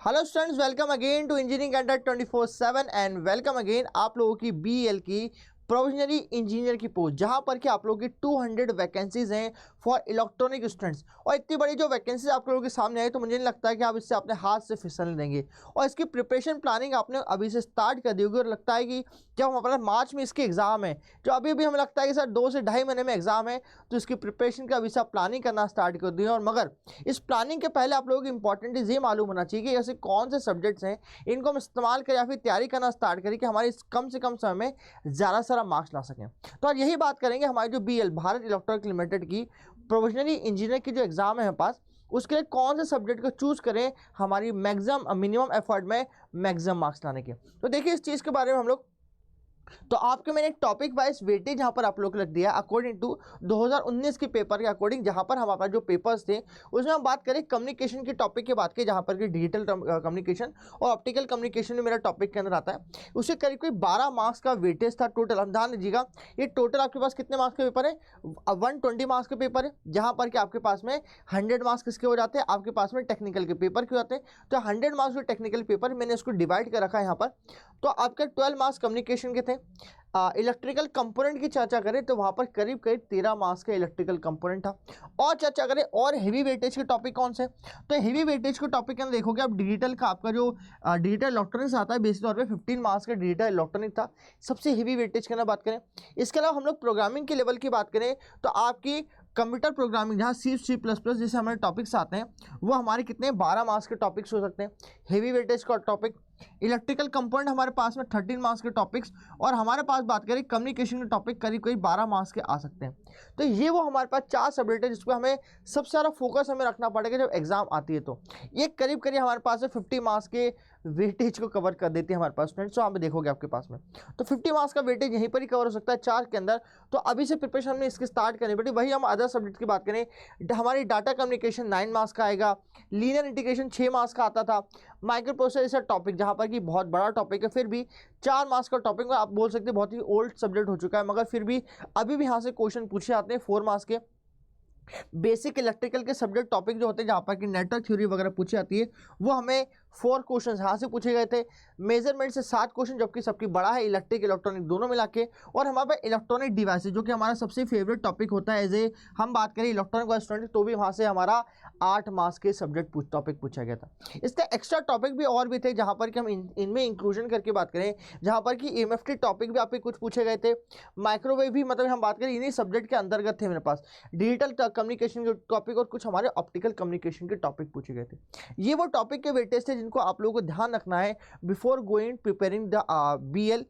Hello students, welcome again to engineering Adda 24/7 and welcome again आप लोगों की बीएल की प्रोविजनरी इंजीनियर की पोस्ट, जहां पर कि आप लोगों की 200 वैकेंसीज हैं फॉर इलेक्ट्रॉनिक स्टूडेंट्स। और इतनी बड़ी जो वैकेंसीज आप लोगों के सामने आई तो मुझे नहीं लगता है कि आप इससे अपने हाथ से फिसल देंगे। और इसकी प्रिपरेशन प्लानिंग आपने अभी से स्टार्ट कर दी होगी और लगता है कि जब हमारा मार्च में इसके एग्जाम है, जो अभी भी हमें लगता है कि सर 2 से ढाई महीने में एग्जाम है, तो इसकी प्रिपरेशन का अभी से आप प्लानिंग करना स्टार्ट कर दिए। और मगर इस प्लानिंग के पहले आप लोगों को इंपॉर्टेंट ये मालूम होना चाहिए कि ऐसे कौन से सब्जेक्ट्स हैं इनको हम इस्तेमाल करें या फिर तैयारी करना स्टार्ट करें कि हमारे कम से कम समय में ज़्यादा सारा मार्क्स ला सकें। तो आज यही बात करेंगे हमारी जो बीएल भारत इलेक्ट्रॉनिक लिमिटेड की प्रोविजनरी इंजीनियर की जो एग्जाम है हमारे पास, उसके लिए कौन से सब्जेक्ट को चूज करें हमारी मैक्सिमम मिनिमम एफर्ट में मैक्सिमम मार्क्स लाने के। तो देखिए इस चीज़ के बारे में हम लोग, तो आपके मैंने एक टॉपिक वाइज वेटेज यहाँ पर आप लोग को रख दिया अकॉर्डिंग टू 2019 के पेपर के अकॉर्डिंग, जहाँ पर हमारे पास जो पेपर्स थे उसमें हम बात करें कम्युनिकेशन की टॉपिक की बात करें, जहाँ पर कि डिजिटल कम्युनिकेशन और ऑप्टिकल कम्युनिकेशन में मेरा टॉपिक के अंदर आता है। उससे करीब कोई 12 मार्क्स का वेटेज था टोटल। हम ध्यान दीजिएगा, ये टोटल आपके पास कितने मार्क्स का पेपर है? 120 मार्क्स का पेपर है, जहाँ पर कि आपके पास में 100 मार्क्स किसके हो जाते हैं, आपके पास में टेक्निकल के पेपर के हो जाते हैं। तो 100 मार्क्स जो टेक्निकल पेपर मैंने उसको डिवाइड कर रखा है यहाँ पर। तो आपके 12 मार्क्स कम्युनिकेशन के थे। इलेक्ट्रिकल कंपोनेंट की चर्चा करें तो वहां पर करीब करीब 13 मार्क्स का इलेक्ट्रिकल कंपोनेंट था। और चर्चा करें और हेवी वेटेज के टॉपिक कौन से, तो हेवी वेटेज के टॉपिक के अंदर देखोगे आप डिजिटल का आपका जो डिजिटल इलेक्ट्रॉनिक्स आता है, बेसिक तौर पे 15 मार्क्स का डिजिटल इलेक्ट्रॉनिक था, सबसे हेवी वेटेज के अंदर बात करें। इसके अलावा हम लोग प्रोग्रामिंग के लेवल की बात करें तो आपकी कंप्यूटर प्रोग्रामिंग जहाँ C++ जैसे हमारे टॉपिक्स आते हैं वो हमारे कितने 12 मार्क्स के टॉपिक्स हो सकते हैं, हेवी वेटेज का टॉपिक। इलेक्ट्रिकल कंपोनेंट हमारे पास में 13 मार्क्स के टॉपिक्स, और हमारे पास बात करें कम्युनिकेशन के टॉपिक करीब करीब 12 मार्क्स के आ सकते हैं। तो ये वो हमारे पास 4 सब्जेक्ट है जिस पर हमें सबसे ज़्यादा फोकस हमें रखना पड़ेगा जब एग्जाम आती है। तो ये करीब करीब हमारे पास है 50 मार्क्स के वेटेज को कवर कर देती है हमारे पास स्टूडेंट्स। तो आप देखोगे आपके पास में तो 50 मार्क्स का वेटेज यहीं पर ही कवर हो सकता है 4 के अंदर। तो अभी से प्रिपरेशन हमने इसकी स्टार्ट करनी पड़ी। वही हम अदर सब्जेक्ट की बात करें, हमारी डाटा कम्युनिकेशन 9 मार्क्स का आएगा, लीनियर इंटीग्रेशन 6 मार्क्स का आता था, माइक्रो प्रोसेसर टॉपिक जहाँ पर कि बहुत बड़ा टॉपिक है फिर भी 4 मार्क्स का टॉपिक, आप बोल सकते हैं बहुत ही ओल्ड सब्जेक्ट हो चुका है, मगर फिर भी अभी भी यहाँ से क्वेश्चन पूछे जाते हैं 4 मार्क्स के। बेसिक इलेक्ट्रिकल के सब्जेक्ट टॉपिक जो होते हैं जहाँ पर कि नेटवर्क थ्योरी वगैरह पूछी जाती है, वो हमें 4 क्वेश्चन यहाँ से पूछे गए थे। मेजरमेंट से 7 क्वेश्चन, जबकि सबकी बड़ा है इलेक्ट्रिक इलेक्ट्रॉनिक दोनों मिला के। और हमारे पास इलेक्ट्रॉनिक डिवाइसेज जो कि हमारा सबसे फेवरेट टॉपिक होता है, एज ए हम बात करें इलेक्ट्रॉनिक वाइज स्टूडेंट, तो भी वहाँ से हमारा 8 मार्क्स के सब्जेक्ट टॉपिक पूछा गया था। इसके एक्स्ट्रा टॉपिक भी और भी थे जहाँ पर कि हम इनमें इंक्लूजन करके बात करें, जहाँ पर कि EMFT टॉपिक भी आपके कुछ पूछे गए थे, माइक्रोवेव भी, मतलब हम बात करें इन्हीं सब्जेक्ट के अंतर्गत थे मेरे पास, डिजिटल कम्युनिकेशन के टॉपिक और कुछ हमारे ऑप्टिकल कम्युनिकेशन के टॉपिक पूछे गए थे। ये वो टॉपिक के वेटेज थे जिनको आप लोगों को ध्यान रखना है before going preparing the BL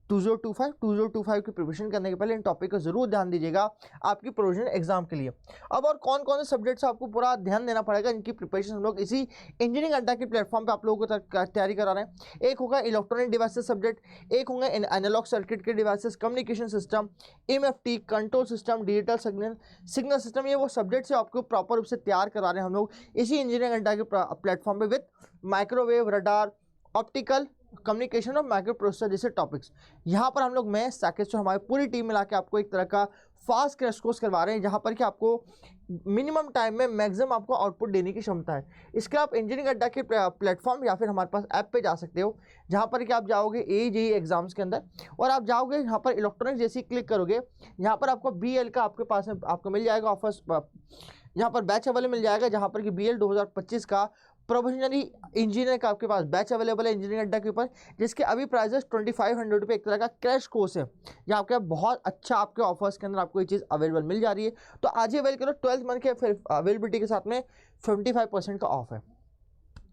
2025 की प्रिपरेशन करने के पहले इन टॉपिक को जरूर ध्यान दीजिएगा आपकी प्रोविजनल एग्जाम के लिए। अब और कौन कौन से सब्जेक्ट्स आपको पूरा ध्यान देना पड़ेगा, इनकी प्रिपरेशन हम लोग इसी इंजीनियरिंग अड्डा के प्लेटफॉर्म पे आप लोगों को तैयारी करा रहे हैं। एक होगा इलेक्ट्रॉनिक डिवाइसेस सब्जेक्ट, एक होंगे एनालॉग सर्किट के devices, communication system, EMFT, control system, digital signal system. ये वो सब्जेक्ट्स है आपको प्रॉपर रूप से तैयार करा रहे हैं हम लोग इसी इंजीनियरिंग अड्डा के प्लेटफॉर्म पे with microwave, radar, optical communication और माइक्रो प्रोसेसर जैसे टॉपिक्स। यहाँ पर हम लोग मैं साकेत से हमारी पूरी टीम मिला के आपको एक तरह का फास्ट क्रैश कोर्स करवा रहे हैं, जहाँ पर कि आपको मिनिमम टाइम में मैक्सिमम आपको आउटपुट देने की क्षमता है। इसके आप इंजीनियरिंग अड्डा के प्लेटफॉर्म या फिर हमारे पास ऐप पे जा सकते हो, जहाँ पर कि आप जाओगे AJE एग्जाम्स के अंदर और आप जाओगे यहाँ पर इलेक्ट्रॉनिक्स जैसे क्लिक करोगे, यहाँ पर आपको BL का आपके पास में आपको मिल जाएगा ऑफर्स, यहाँ पर बैच अवेलेबल मिल जाएगा, जहाँ पर कि BL 2025 का प्रोफेशनली इंजीनियर का आपके पास बैच अवेलेबल है इंजीनियरिंग अड्डा के ऊपर, जिसके अभी प्राइजेस 2500 रुपये, एक तरह का क्रैश कोर्स है जहाँ आपके बहुत अच्छा आपके ऑफर्स के अंदर आपको ये चीज़ अवेलेबल मिल जा रही है। तो आज ही अवेल करो, 12th मंथ के अवेलेबिलिटी के साथ में 55% का ऑफ है।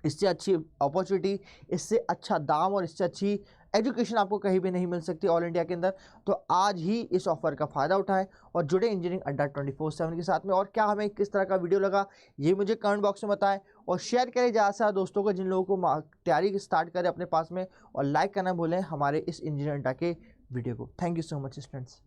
इससे अच्छी अपॉर्चुनिटी, इससे अच्छा दाम और इससे अच्छी एजुकेशन आपको कहीं भी नहीं मिल सकती ऑल इंडिया के अंदर। तो आज ही इस ऑफर का फ़ायदा उठाएं और जुड़े इंजीनियरिंग अड्डा 24/7 के साथ में। और क्या हमें किस तरह का वीडियो लगा ये मुझे कमेंट बॉक्स में बताएं और शेयर करें ज़्यादा से ज़्यादा दोस्तों को जिन लोगों को तैयारी स्टार्ट करें अपने पास में, और लाइक करना भूलें हमारे इस इंजीनियरिंग अड्डा के वीडियो को। Thank you so much students.